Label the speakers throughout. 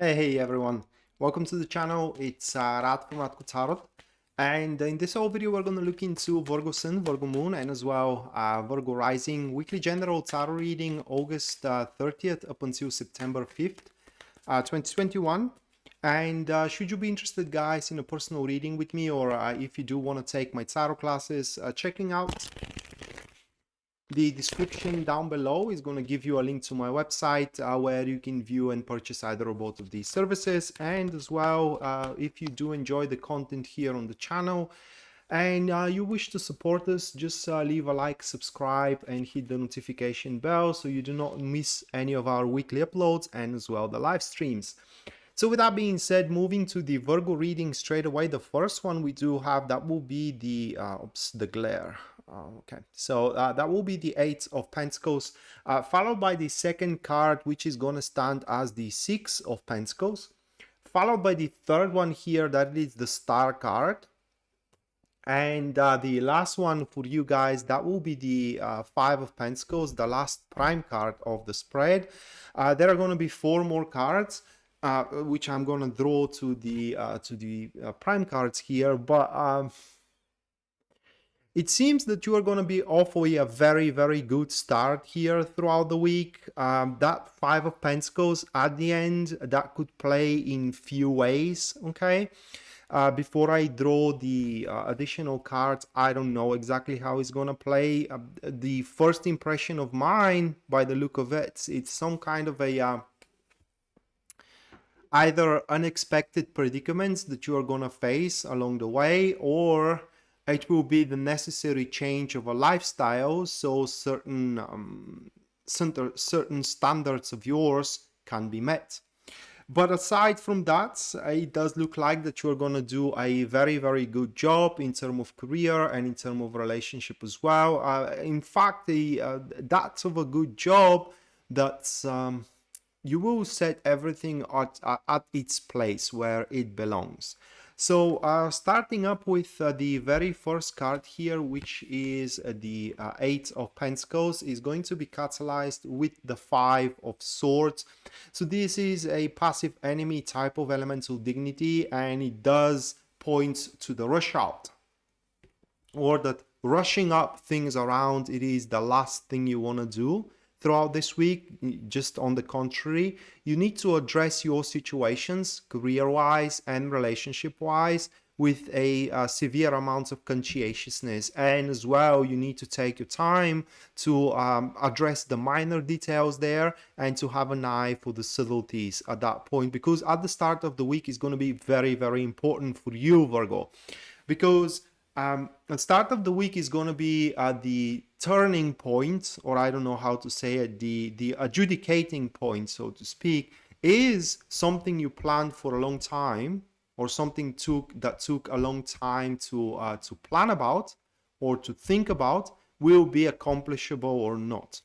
Speaker 1: Hey everyone, welcome to the channel. It's Radko from Radko, and in this whole video we're going to look into Virgo Sun, Virgo Moon, and as well Virgo Rising weekly general tarot reading August 30th up until September 5th, 2021. And should you be interested, guys, in a personal reading with me, or if you do want to take my tarot classes, checking out the description down below is going to give you a link to my website where you can view and purchase either or both of these services. And as well, if you do enjoy the content here on the channel and you wish to support us, just leave a like, subscribe, and hit the notification bell so you do not miss any of our weekly uploads and as well the live streams. So with that being said, moving to the Virgo reading straight away, the first one we do have, that will be the glare. Okay, so that will be the Eight of Pentacles, followed by the second card, which is going to stand as the Six of Pentacles, followed by the third one here, that is the Star card. And the last one for you guys, that will be the Five of Pentacles, the last prime card of the spread. There are going to be four more cards, which I'm going to draw to the prime cards here, but it seems that you are going to be off for a very, very good start here throughout the week. That Five of Pentacles at the end, that could play in few ways, okay? Before I draw the additional cards, I don't know exactly how it's going to play. The first impression of mine, by the look of it, it's some kind of a either unexpected predicaments that you are going to face along the way, or it will be the necessary change of a lifestyle, so certain standards of yours can be met. But aside from that, it does look like that you're going to do a very, very good job in terms of career and in terms of relationship as well. In fact, that's of a good job that's you will set everything at its place where it belongs. So starting up with the very first card here, which is the Eight of Pentacles, is going to be catalyzed with the Five of Swords. So this is a passive enemy type of elemental dignity, and it does point to the rush out, or that rushing up things around, it is the last thing you want to do throughout this week. Just on the contrary, you need to address your situations career-wise and relationship-wise with a severe amount of conscientiousness, and as well you need to take your time to address the minor details there and to have an eye for the subtleties at that point, because at the start of the week is going to be very, very important for you, Virgo, because the start of the week is going to be the turning point, or I don't know how to say it, the adjudicating point, so to speak, is something you planned for a long time, or something that took a long time to plan about or to think about, will be accomplishable or not.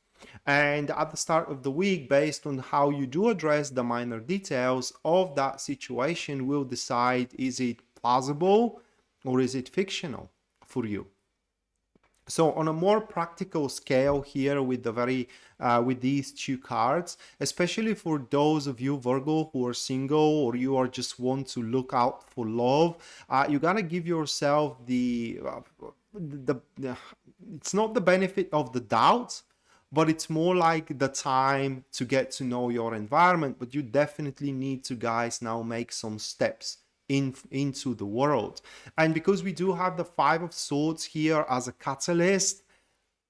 Speaker 1: And at the start of the week, based on how you do address the minor details of that situation, will decide, is it plausible or is it fictional for you? So on a more practical scale here with with these two cards, especially for those of you, Virgo, who are single, or you are just want to look out for love, you gotta give yourself it's not the benefit of the doubt, but it's more like the time to get to know your environment. But you definitely need to, guys, now make some steps into the world. And because we do have the Five of Swords here as a catalyst,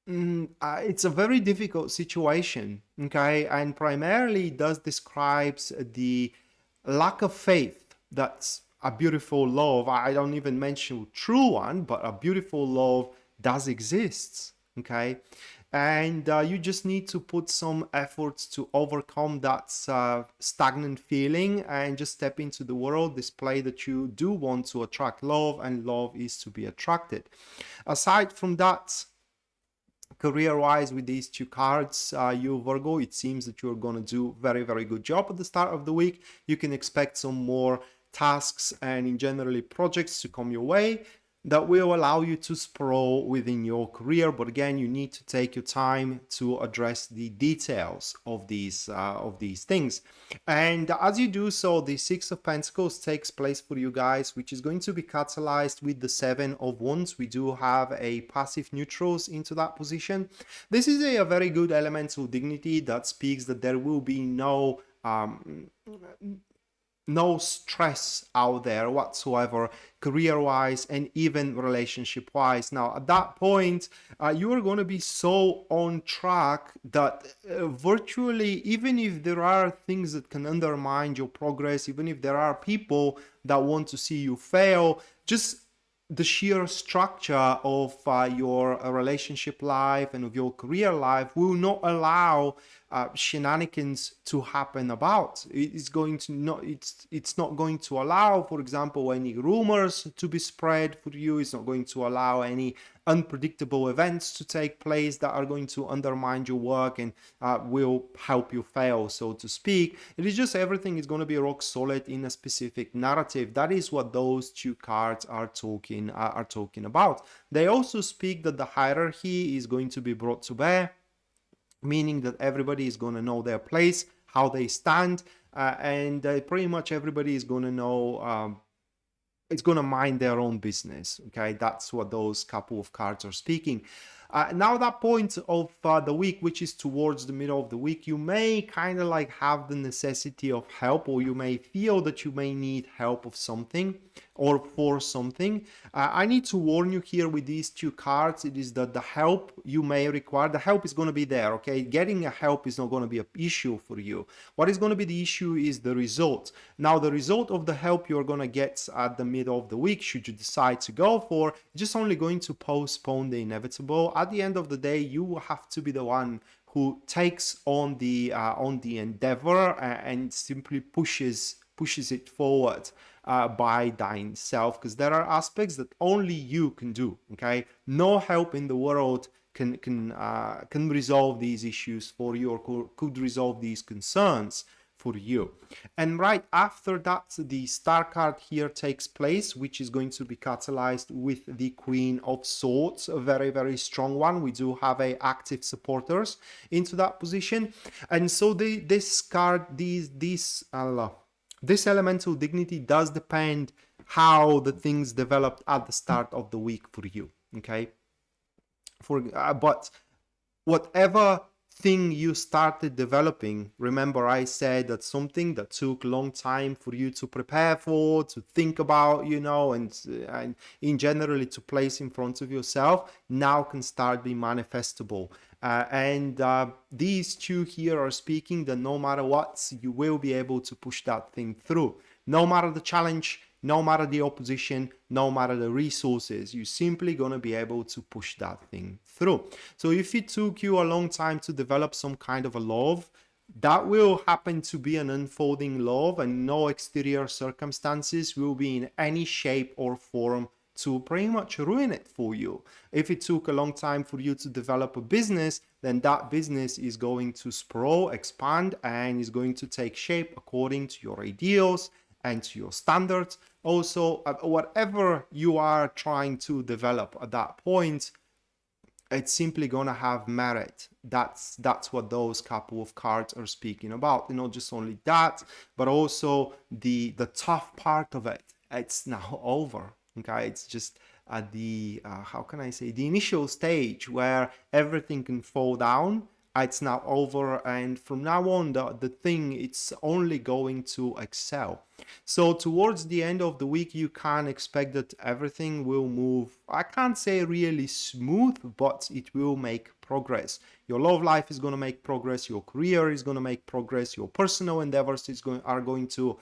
Speaker 1: it's a very difficult situation, okay? And primarily it does describes the lack of faith that a beautiful love, I don't even mention true one, but a beautiful love does exist, okay? And you just need to put some efforts to overcome that stagnant feeling and just step into the world, display that you do want to attract love, and love is to be attracted. Aside from that, career-wise, with these two cards, you, Virgo, it seems that you're going to do very, very good job at the start of the week. You can expect some more tasks and in generally projects to come your way. that will allow you to sprawl within your career. But again, you need to take your time to address the details of these things. And as you do so, the Six of Pentacles takes place for you guys, which is going to be catalyzed with the Seven of Wands. We do have a passive neutrals into that position. This is a very good elemental dignity that speaks that there will be no stress out there whatsoever, career-wise and even relationship-wise. Now, at that point, you are going to be so on track that virtually, even if there are things that can undermine your progress, even if there are people that want to see you fail, just the sheer structure of your relationship life and of your career life will not allow shenanigans to happen about. It's not going to allow, for example, any rumors to be spread for you. It's not going to allow any unpredictable events to take place that are going to undermine your work and will help you fail, so to speak. It is just everything is going to be rock solid in a specific narrative. That is what those two cards are talking about. They also speak that the hierarchy is going to be brought to bear, meaning that everybody is going to know their place, how they stand, and pretty much everybody is going to know, it's going to mind their own business. Okay, that's what those couple of cards are speaking. Now that point of the week, which is towards the middle of the week, you may kind of like have the necessity of help, or you may feel that you may need help of something or for something. I need to warn you here with these two cards, it is that the help you may require, the help is going to be there, okay? Getting a help is not going to be an issue for you. What is going to be the issue is the result. Now, the result of the help you're going to get at the middle of the week, should you decide to go for, just only going to postpone the inevitable. At the end of the day, you will have to be the one who takes on the endeavor and simply pushes it forward by thine-self, because there are aspects that only you can do. Okay, no help in the world can resolve these issues for you, or could resolve these concerns for you. And right after that, the star card here takes place, which is going to be catalyzed with the Queen of Swords, a very, very strong one. We do have active supporters into that position. And so this card, this elemental dignity does depend how the things developed at the start of the week for you. Okay, but whatever thing you started developing, remember I said that something that took a long time for you to prepare for, to think about, you know, and in generally to place in front of yourself, now can start being manifestable. And these two here are speaking that no matter what, you will be able to push that thing through. No matter the challenge, no matter the opposition, no matter the resources, you're simply going to be able to push that thing through. So if it took you a long time to develop some kind of a love, that will happen to be an unfolding love, and no exterior circumstances will be in any shape or form to pretty much ruin it for you. If it took a long time for you to develop a business, then that business is going to sprawl, expand, and is going to take shape according to your ideals and to your standards. Also, whatever you are trying to develop at that point, it's simply gonna have merit. That's what those couple of cards are speaking about. Not just only that, but also the tough part of it. It's now over. Okay, it's just at the how can I say, the initial stage where everything can fall down. It's now over, and from now on the thing, it's only going to excel. So towards the end of the week, you can expect that everything will move, I can't say really smooth, but it will make progress. Your love life is going to make progress, your career is going to make progress, your personal endeavors are going to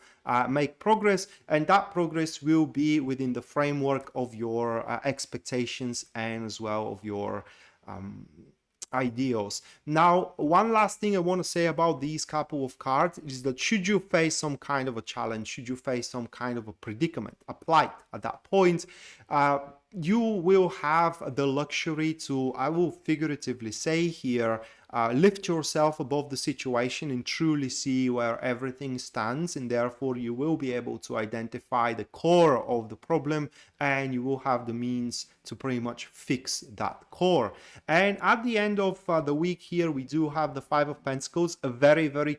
Speaker 1: make progress, and that progress will be within the framework of your expectations and as well of your ideals. Now, one last thing I want to say about these couple of cards is that should you face some kind of a challenge, should you face some kind of a predicament, a plight at that point, you will have the luxury to, I will figuratively say here, lift yourself above the situation and truly see where everything stands, and therefore you will be able to identify the core of the problem, and you will have the means to pretty much fix that core. And at the end of the week here, we do have the Five of Pentacles. Very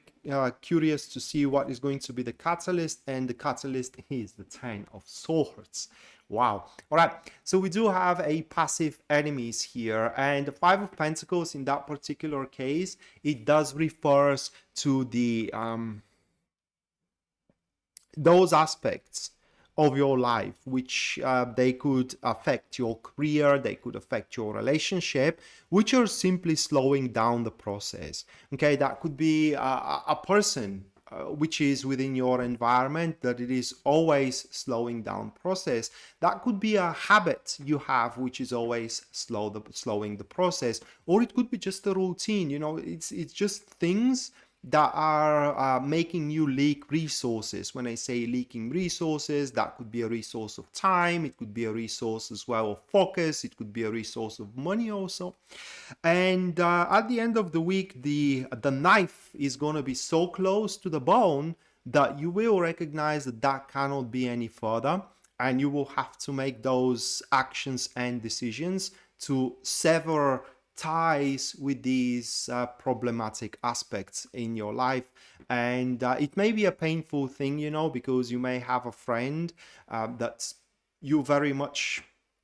Speaker 1: curious to see what is going to be the catalyst, and the catalyst is the Ten of Swords. Wow. All right. So we do have a passive enemies here, and the Five of Pentacles in that particular case, it does refers to the those aspects of your life which they could affect your career, they could affect your relationship, which are simply slowing down the process. Okay, that could be a person which is within your environment, that it is always slowing down process. That could be a habit you have which is always slowing the process, or it could be just a routine. You know, it's just things that are making you leak resources. When I say leaking resources, that could be a resource of time, it could be a resource as well of focus, it could be a resource of money also. And at the end of the week, the knife is going to be so close to the bone that you will recognize that that cannot be any further, and you will have to make those actions and decisions to sever ties with these problematic aspects in your life. And it may be a painful thing, you know, because you may have a friend that you very much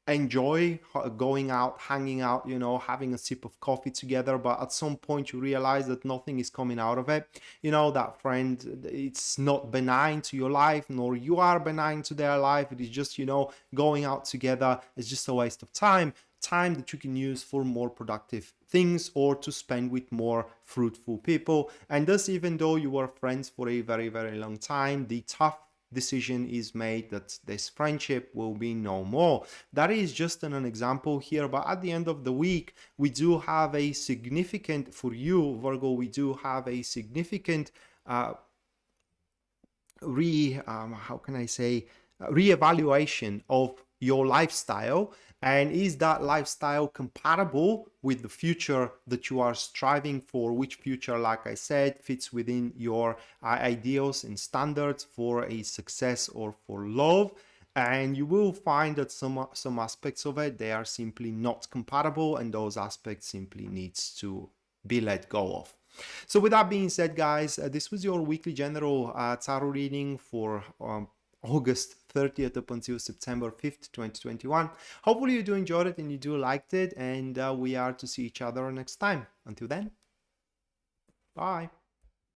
Speaker 1: enjoy going out, hanging out, you know, having a sip of coffee together, but at some point you realize that nothing is coming out of it. You know, that friend, it's not benign to your life, nor you are benign to their life. It is just, you know, going out together is just a waste of time that you can use for more productive things, or to spend with more fruitful people. And thus, even though you were friends for a very long time, the tough decision is made that this friendship will be no more. That is just an example here, but at the end of the week, we do have a significant, for you Virgo, we do have a significant reevaluation of your lifestyle. And is that lifestyle compatible with the future that you are striving for? Which future, like I said, fits within your ideals and standards for a success or for love? And you will find that some aspects of it, they are simply not compatible, and those aspects simply needs to be let go of. So with that being said, guys, this was your weekly general tarot reading for August 30th up until September 5th, 2021. Hopefully you do enjoy it and you do liked it, and we are to see each other next time. Until then, bye.